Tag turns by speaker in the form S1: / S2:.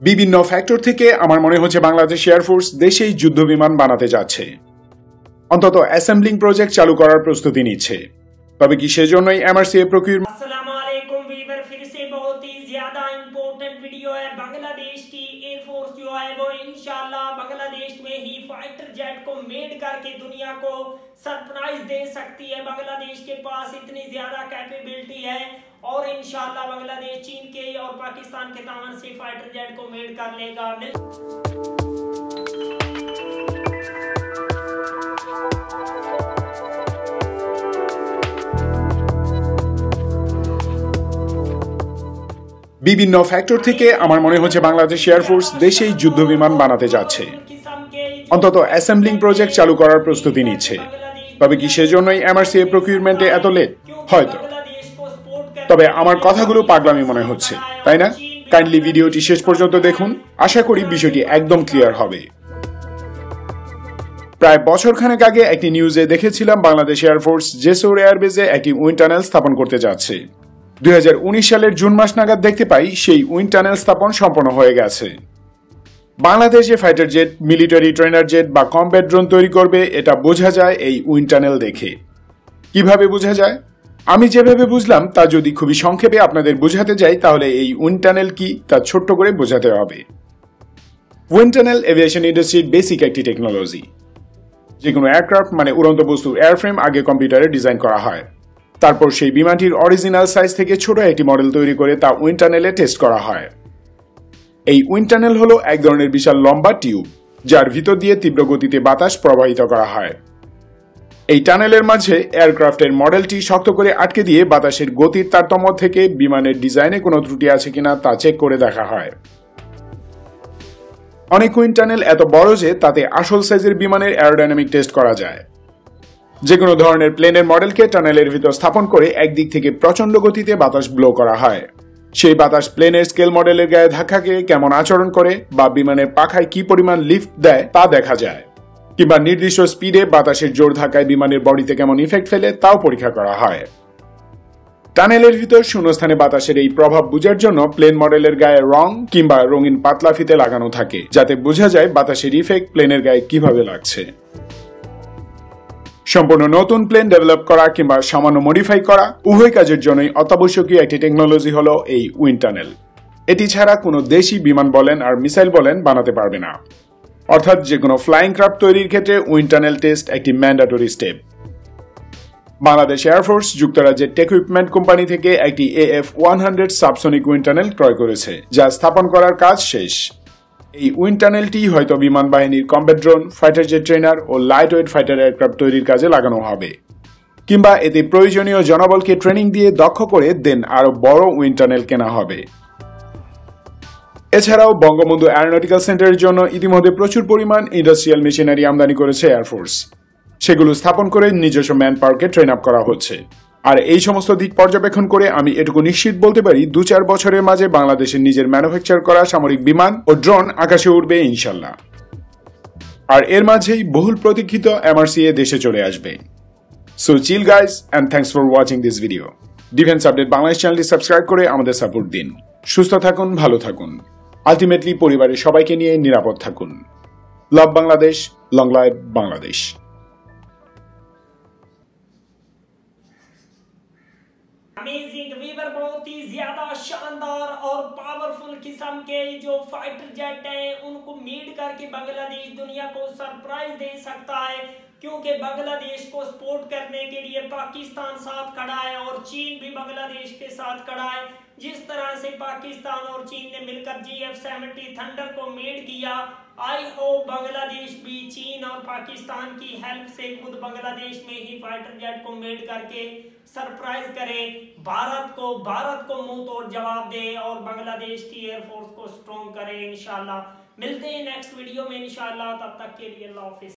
S1: বিভিন্ন ফ্যাক্টর থেকে আমার মনে হচ্ছে বাংলাদেশ এয়ারফোর্স দেশেই যুদ্ধবিমান বানাতে যাচ্ছে, অন্তত অ্যাসেম্বলিং প্রজেক্ট চালু করার প্রস্তুতি নিচ্ছে। তবে কি সেজন্যই এমআরসিএ প্রকিউরমেন্ট।
S2: अस्सलाम वालेकुम वीवर, फिर से बहुत ही ज्यादा इम्पोर्टेंट वीडियो है। बांग्लादेश की एयरफोर्स जो है वो इंशाल्लाह बांग्लादेश में ही फाइटर जेट को मेड करके दुनिया को सरप्राइज दे सकती है। बांग्लादेश के पास इतनी ज्यादा कैपेबिलिटी है और इंशाल्लाह बांग्लादेश चीन के और पाकिस्तान के तावन से फाइटर जेट को मेड कर लेगा।
S1: বিভিন্ন ফ্যাক্টর থেকে আমার মনে হচ্ছে বাংলাদেশ এয়ারফোর্স দেশেই যুদ্ধবিমান বানাতে যাচ্ছে, অন্তত অ্যাসেম্বলিং প্রজেক্ট চালু করার প্রস্তুতি নিচ্ছে। তবে কি সেজন্যই এমআরসিএ প্রকিউরমেন্টে এত লেট? হয়তো। তবে আমার কথাগুলো পাগলামি মনে হচ্ছে, তাই না? কাইন্ডলি ভিডিওটি শেষ পর্যন্ত দেখুন, আশা করি বিষয়টি একদম ক্লিয়ার হবে। প্রায় বছরখানেক আগে একটি নিউজে দেখেছিলাম বাংলাদেশ এয়ারফোর্স জেসোর এয়ারবেজে একটি উইন্ড টানেল স্থাপন করতে যাচ্ছে। 2019 সালের জুন মাস নাগাদ দেখতে পাই সেই উইন্ড টানেল স্থাপন সম্পন্ন হয়ে গেছে। বাংলাদেশে fighter jet, military trainer jet বা কমব্যাট ড্রোন তৈরি করবে এটা বোঝা যায় এই উইন্ড টানেল দেখে। কিভাবে বোঝা যায়? আমি যেভাবে বুঝলাম তা যদি খুবই সংক্ষেপে আপনাদের বোঝাতে যাই তাহলে এই উইন্ড টানেল কি তা ছোট্ট করে বোঝাতে হবে। উইন্ড টানেল এভিয়েশন ইন্ডাস্ট্রির বেসিক একটি টেকনোলজি। যে কোনো এয়ারক্রাফট মানে উড়ন্ত বস্তু এয়ারফ্রেম আগে কম্পিউটারে ডিজাইন করা হয়, তারপর সেই বিমানটির অরিজিনাল সাইজ থেকে ছোট একটি মডেল তৈরি করে তা উইন্ড টানেলে টেস্ট করা হয়। এই উইন্ড টানেল হলো এক ধরনের বিশাল লম্বা টিউব যার ভিতর দিয়ে তীব্র গতিতে বাতাস প্রবাহিত করা হয়। এই টানেলের মাঝে এয়ারক্রাফটের মডেলটি শক্ত করে আটকে দিয়ে বাতাসের গতির তারতম্য থেকে বিমানের ডিজাইনে কোনো ত্রুটি আছে কিনা তা চেক করে দেখা হয়। অনেক উইন্ড টানেল এত বড় যে তাতে আসল সাইজের বিমানের এরোডাইনামিক টেস্ট করা যায়। যে কোনো ধরনের প্লেনের মডেলকে টানেলের ভিতর স্থাপন করে একদিক থেকে প্রচন্ড গতিতে বাতাস ব্লো করা হয়। সেই বাতাস প্লেনের স্কেল মডেলের গায়ে ধাক্কাকে কেমন আচরণ করে বা বিমানের পাখায় কি পরিমাণ লিফট দেয় তা দেখা যায়, কিংবা নির্দিষ্ট স্পিডে বাতাসের জোর ধাক্কায় বিমানের বডিতে কেমন ইফেক্ট ফেলে তাও পরীক্ষা করা হয়। টানেলের ভিতর শূন্যস্থানে বাতাসের এই প্রভাব বোঝার জন্য প্লেন মডেলের গায়ে রং কিংবা রঙিন পাতলা ফিতে লাগানো থাকে, যাতে বোঝা যায় বাতাসের ইফেক্ট প্লেনের গায়ে কিভাবে লাগছে। সম্পূর্ণ নতুন প্লেন ডেভেলপ করা কিংবা সামান্য মডিফাই করা উভয় কাজের জন্যই অত্যাবশ্যকীয় একটি টেকনোলজি হলো এই উইন্ড টানেল। এটি ছাড়া কোনো দেশি বিমান বলেন আর মিসাইল বলেন বানাতে পারবে না। অর্থাৎ যে কোনো ফ্লাইং ক্রাফট তৈরির ক্ষেত্রে উইন্ড টানেল টেস্ট একটি ম্যান্ডেটরি স্টেপ। বাংলাদেশ এয়ারফোর্স যুক্তরাজ্যের টেকুইপমেন্ট কোম্পানি থেকে একটি AF-100 সাবসনিক উইন্ড টানেল ক্রয় করেছে, যা স্থাপন করার কাজ শেষ। এই উইন্ড টানেলটি হয়তো বিমান বাহিনীর combat drone, fighter jet trainer ও লাইট ওয়েট ফাইটার এয়ারক্রাফট তৈরির কাজে লাগানো হবে, কিংবা এতে প্রয়োজনীয় জনবলকে ট্রেনিং দিয়ে দক্ষ করে দেন আরো বড় উইন্ড টানেল কেনা হবে। এছাড়াও বঙ্গবন্ধু এরোনটিক্যাল সেন্টারের জন্য ইতিমধ্যে প্রচুর পরিমাণ ইন্ডাস্ট্রিয়াল মেশিনারি আমদানি করেছে এয়ারফোর্স। সেগুলো স্থাপন করে নিজস্ব ম্যান পাওয়ারকে ট্রেন আপ করা হচ্ছে। আর এই সমস্ত দিক পর্যবেক্ষণ করে আমি এটুকু নিশ্চিত বলতে পারি 2-4 বছরের মাঝে বাংলাদেশের নিজের ম্যানুফ্যাকচার করা সামরিক বিমান ও ড্রোন আকাশে উঠবে ইনশাল্লাহ। আর এর মাঝেই বহুল প্রতীক্ষিত এমআরসিএ দেশে চলে আসবে। So chill guys and thanks for watching this video. Defence update Bangladesh চ্যানেলটি সাবস্ক্রাইব করে আমাদের সাপোর্ট দিন। সুস্থ থাকুন, ভালো থাকুন, আলটিমেটলি পরিবারের সবাইকে নিয়ে নিরাপদ থাকুন। Love Bangladesh, long live Bangladesh.
S2: Amazing viewer, बहुत ही ज्यादा शानदार और पावरफुल किस्म के जो फाइटर जेट हैं उनको मीट करके बांग्लादेश दुनिया को सरप्राइज दे सकता है, क्योंकि बांग्लादेश को सपोर्ट करने के लिए पाकिस्तान साथ खड़ा है और चीन भी बांग्लादेश के साथ खड़ा है। जिस तरह से पाकिस्तान और चीन ने मिलकर GF-70 थंडर को मेड किया, आई होप बांग्लादेश भी चीन और पाकिस्तान की हेल्प से खुद बांग्लादेश में ही फाइटर जेट को मेड करके सरप्राइज करे, भारत को मुंह तोड़ जवाब दे और बांग्लादेश की एयरफोर्स को स्ट्रॉन्ग करे। इंशाल्लाह मिलते हैं नेक्स्ट वीडियो में इंशाल्लाह, तब तक के लिए अल्लाह हाफिज।